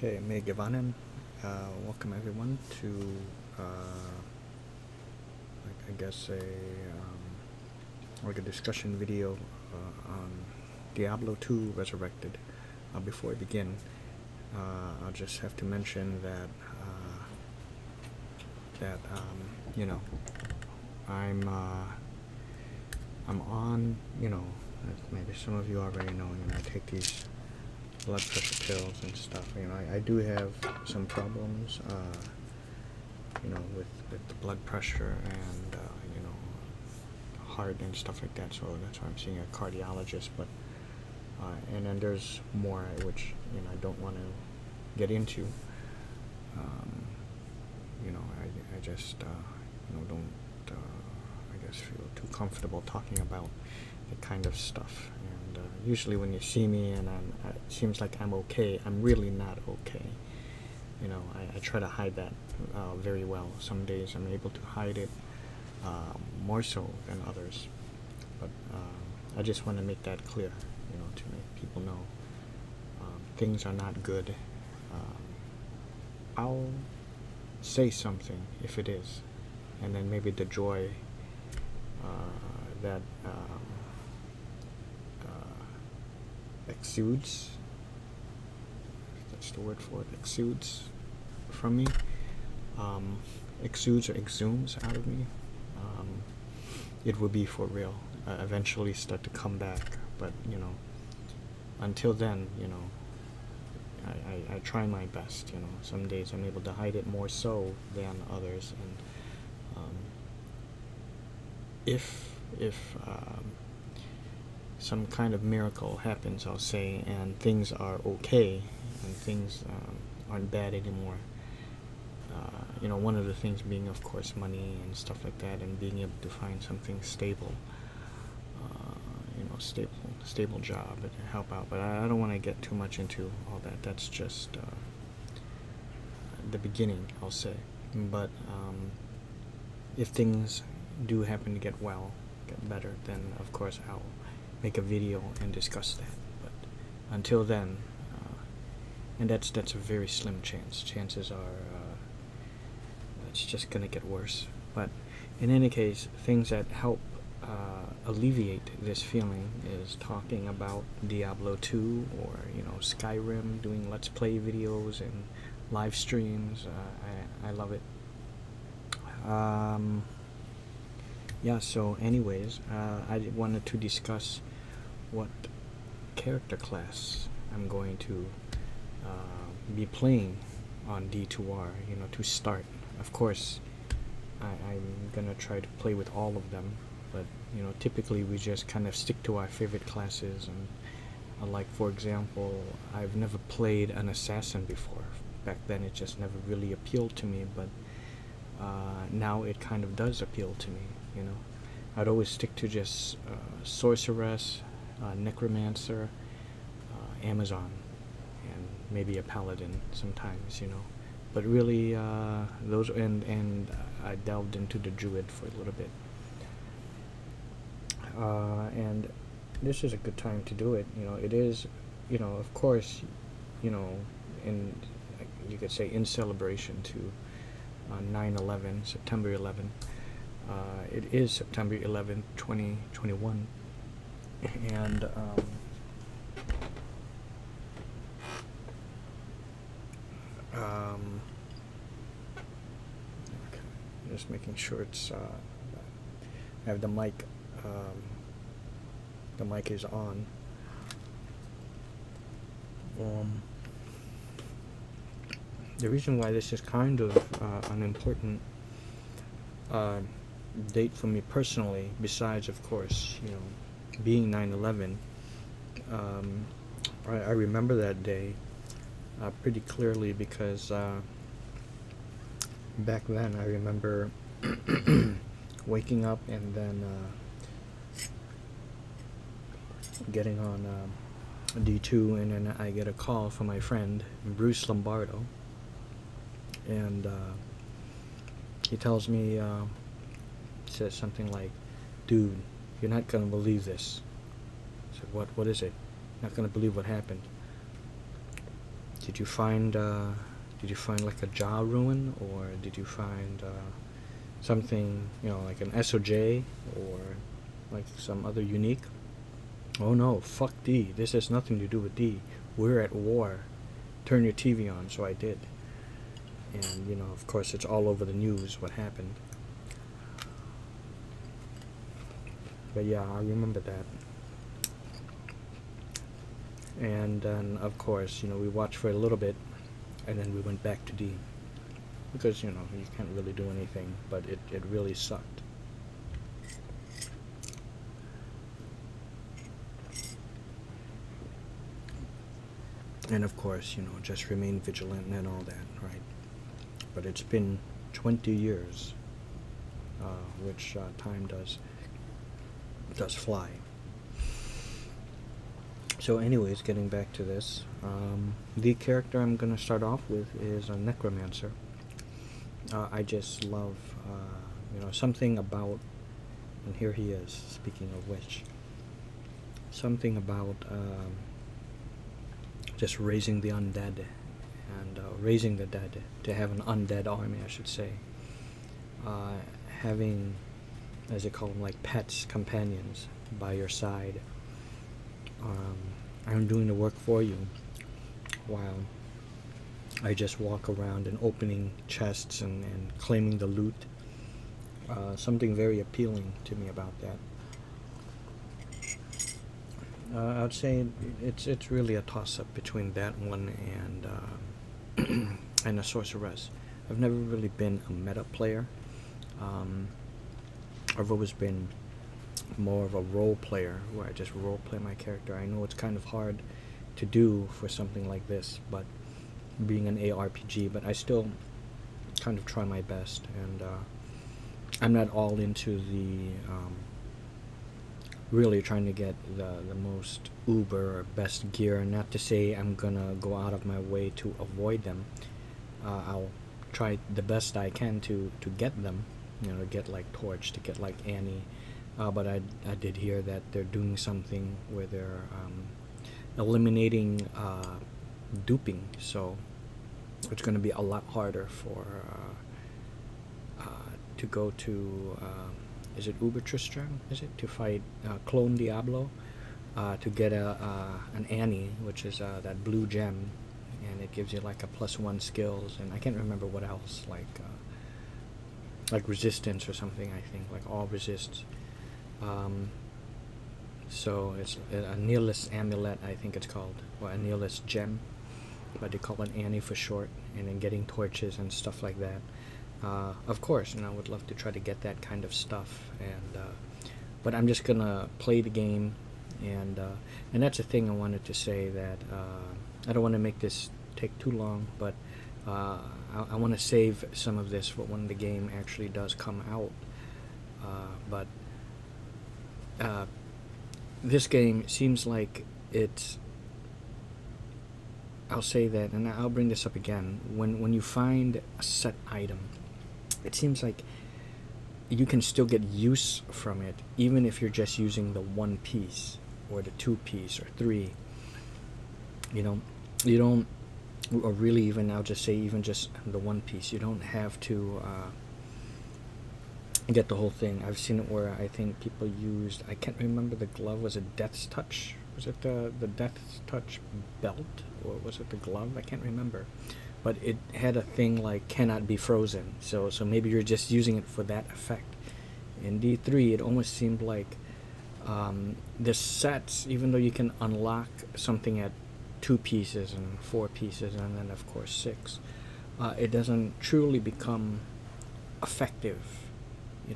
Okay, May Gavanan. Welcome everyone to, I guess, like a discussion video on Diablo 2 Resurrected. Before I begin, I'll just have to mention that you know, I'm on, maybe some of you already know, I take these blood pressure pills and stuff. I do have some problems, with the blood pressure and, heart and stuff like that. So that's why I'm seeing a cardiologist. But and then there's more which I don't want to get into. I just don't I guess feel too comfortable talking about the kind of stuff. And usually when you see me and it seems like I'm okay, I'm really not okay. I try to hide that very well. Some days I'm able to hide it more so than others. But I just want to make that clear, to make people know things are not good. I'll say something if it is, and then maybe the joy that exudes, if that's the word for it, exudes from me, exudes or exhumes out of me, it will be for real. Eventually start to come back, but until then, I try my best. Some days I'm able to hide it more so than others, and if some kind of miracle happens, I'll say, and things are okay, and things aren't bad anymore. One of the things being, of course, money and stuff like that, and being able to find something stable, stable job and help out. But I don't want to get too much into all that. That's just the beginning, I'll say. But if things do happen to get better, then of course I'll make a video and discuss that. But until then, and that's a very slim chance. Chances are it's just gonna get worse. But in any case, things that help alleviate this feeling is talking about Diablo 2 or Skyrim, doing let's play videos and live streams. I love it. Yeah, so anyways, I wanted to discuss what character class I'm going to be playing on D2R, to start. Of course, I'm gonna try to play with all of them, but typically we just kind of stick to our favorite classes. And like, for example, I've never played an assassin before. Back then it just never really appealed to me, but now it kind of does appeal to me. I'd always stick to just sorceress, necromancer, Amazon, and maybe a paladin sometimes, but really those, and I delved into the druid for a little bit, and this is a good time to do it. It is, of course, in, you could say, in celebration to 9/11, September 11. It is September 11th, 2021, and okay, just making sure it's I have the mic is on. The reason why this is kind of an important date for me personally, besides of course being 9/11, I remember that day pretty clearly, because back then I remember waking up and then getting on D2, and then I get a call from my friend Bruce Lombardo, and he tells me, says something like, "Dude, you're not gonna believe this." I said, what is it? Not gonna believe what happened. Did you find like a jaw ruin, or did you find something, like an SOJ, or like some other unique? Oh no, fuck D. This has nothing to do with D. We're at war. Turn your TV on. So I did. And, of course, it's all over the news what happened. But yeah, I remember that. And then, of course, we watched for a little bit, and then we went back to D. Because, you can't really do anything, but it really sucked. And of course, just remain vigilant and all that, right? But it's been 20 years, which time does fly. So anyways, getting back to this, the character I'm going to start off with is a necromancer. I just love, something about, and here he is, speaking of which, something about just raising the undead and raising the dead, to have an undead army, I should say. Having, as they call them, like pets, companions by your side. I'm doing the work for you while I just walk around and opening chests and claiming the loot. Something very appealing to me about that. I'd say it's really a toss-up between that one and and a sorceress. I've never really been a meta player. I've always been more of a role player, where I just role play my character. I know it's kind of hard to do for something like this, but being an ARPG, but I still kind of try my best, and I'm not all into the really trying to get the most uber or best gear. Not to say I'm gonna go out of my way to avoid them. I'll try the best I can to get them, to get like Torch, to get like Annie. But I did hear that they're doing something where they're eliminating duping, so it's going to be a lot harder for to go to is it Uber Tristram? Is it to fight clone Diablo? To get an Annie, which is that blue gem, and it gives you like a +1 skills, and I can't remember what else, like resistance or something. I think like all resists. So it's a nihilist amulet, I think it's called, or a nihilist gem, but they call it Annie for short, and then getting torches and stuff like that. Of course, I would love to try to get that kind of stuff, and but I'm just gonna play the game, and that's a thing I wanted to say, that I don't want to make this take too long, but I want to save some of this for when the game actually does come out. But this game seems like it's, I'll say that, and I'll bring this up again, when you find a set item, it seems like you can still get use from it, even if you're just using the 1 piece or the 2 piece or 3. You don't, or really even, I'll just say, even just the 1 piece, you don't have to get the whole thing. I've seen it where I think people used, I can't remember the glove, was it Death's Touch? Was it the Death's Touch belt, or was it the glove? I can't remember. But it had a thing like cannot be frozen, so maybe you're just using it for that effect. In D3, it almost seemed like the sets, even though you can unlock something at 2 pieces and 4 pieces and then of course 6, it doesn't truly become effective,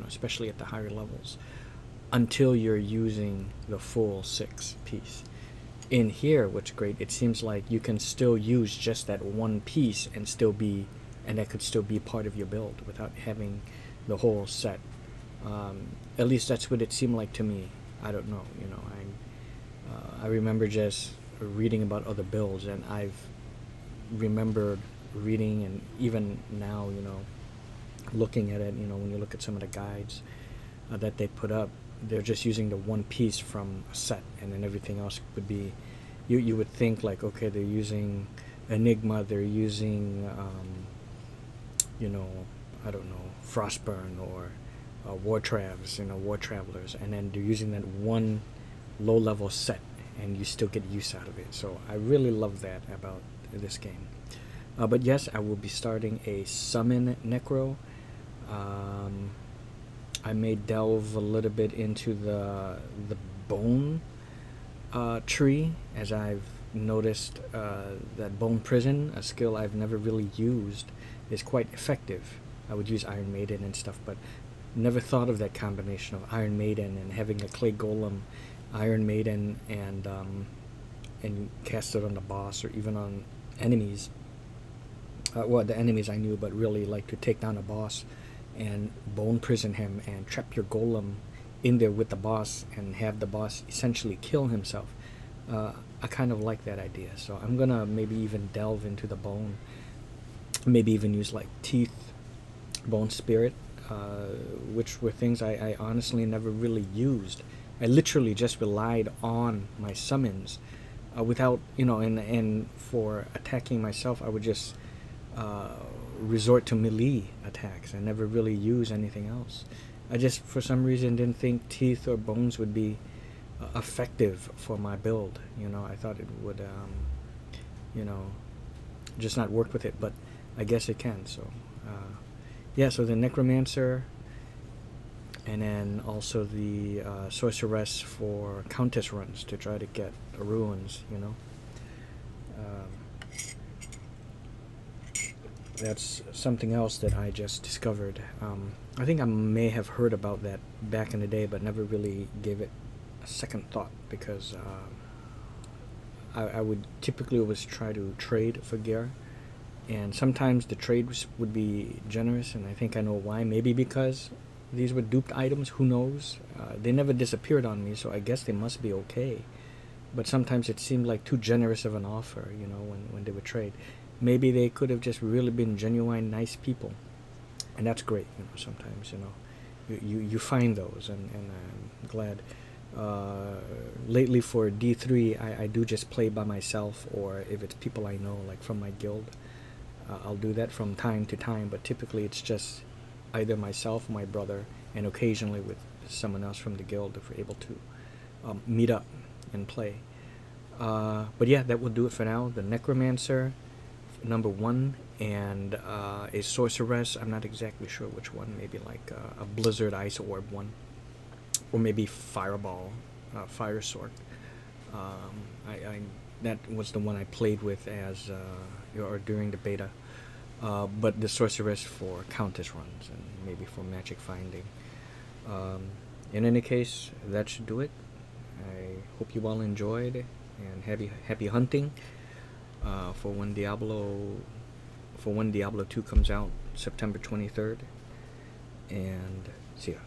especially at the higher levels, until you're using the full 6 piece. In here, what's great, it seems like you can still use just that 1 piece and that could still be part of your build without having the whole set. At least that's what it seemed like to me. I don't know, I remember just reading about other builds, and I've remembered reading, and even now, looking at it, when you look at some of the guides that they put up, they're just using the 1 piece from a set, and then everything else would be, you would think like, okay, they're using Enigma, they're using, you know, I don't know, Frostburn or War Travs, War Travelers, and then they're using that one low-level set, and you still get use out of it. So I really love that about this game. But yes, I will be starting a Summon Necro. I may delve a little bit into the bone tree, as I've noticed that Bone Prison, a skill I've never really used, is quite effective. I would use Iron Maiden and stuff, but never thought of that combination of Iron Maiden and having a clay golem, Iron Maiden, and cast it on the boss or even on enemies. Well, the enemies I knew, but really like to take down a boss and bone prison him and trap your golem in there with the boss and have the boss essentially kill himself. I kind of like that idea, so I'm gonna maybe even delve into the bone, maybe even use like teeth, bone spirit, which were things I honestly never really used. I literally just relied on my summons without, and for attacking myself, I would just resort to melee attacks. I never really use anything else. I just, for some reason, didn't think teeth or bones would be effective for my build. I thought it would, just not work with it, but I guess it can. So, yeah, so the Necromancer, and then also the Sorceress for Countess runs to try to get ruins, That's something else that I just discovered. I think I may have heard about that back in the day, but never really gave it a second thought, because I would typically always try to trade for gear, and sometimes the trades would be generous, and I think I know why. Maybe because these were duped items, who knows? They never disappeared on me, so I guess they must be okay. But sometimes it seemed like too generous of an offer, when they would trade. Maybe they could have just really been genuine, nice people, and that's great. Sometimes you find those, and I'm glad. Lately for D3, I do just play by myself, or if it's people I know, like from my guild, I'll do that from time to time. But typically it's just either myself, my brother, and occasionally with someone else from the guild if we're able to meet up and play. But yeah, that will do it for now. The Necromancer, number 1, and a Sorceress. I'm not exactly sure which one. Maybe like a Blizzard Ice Orb one, or maybe Fireball, Fire Sword. That was the one I played with as or during the beta. But the Sorceress for Countess runs, and maybe for magic finding. In any case, that should do it. I hope you all enjoyed, and happy hunting for when Diablo 2 comes out, September 23rd. And see ya.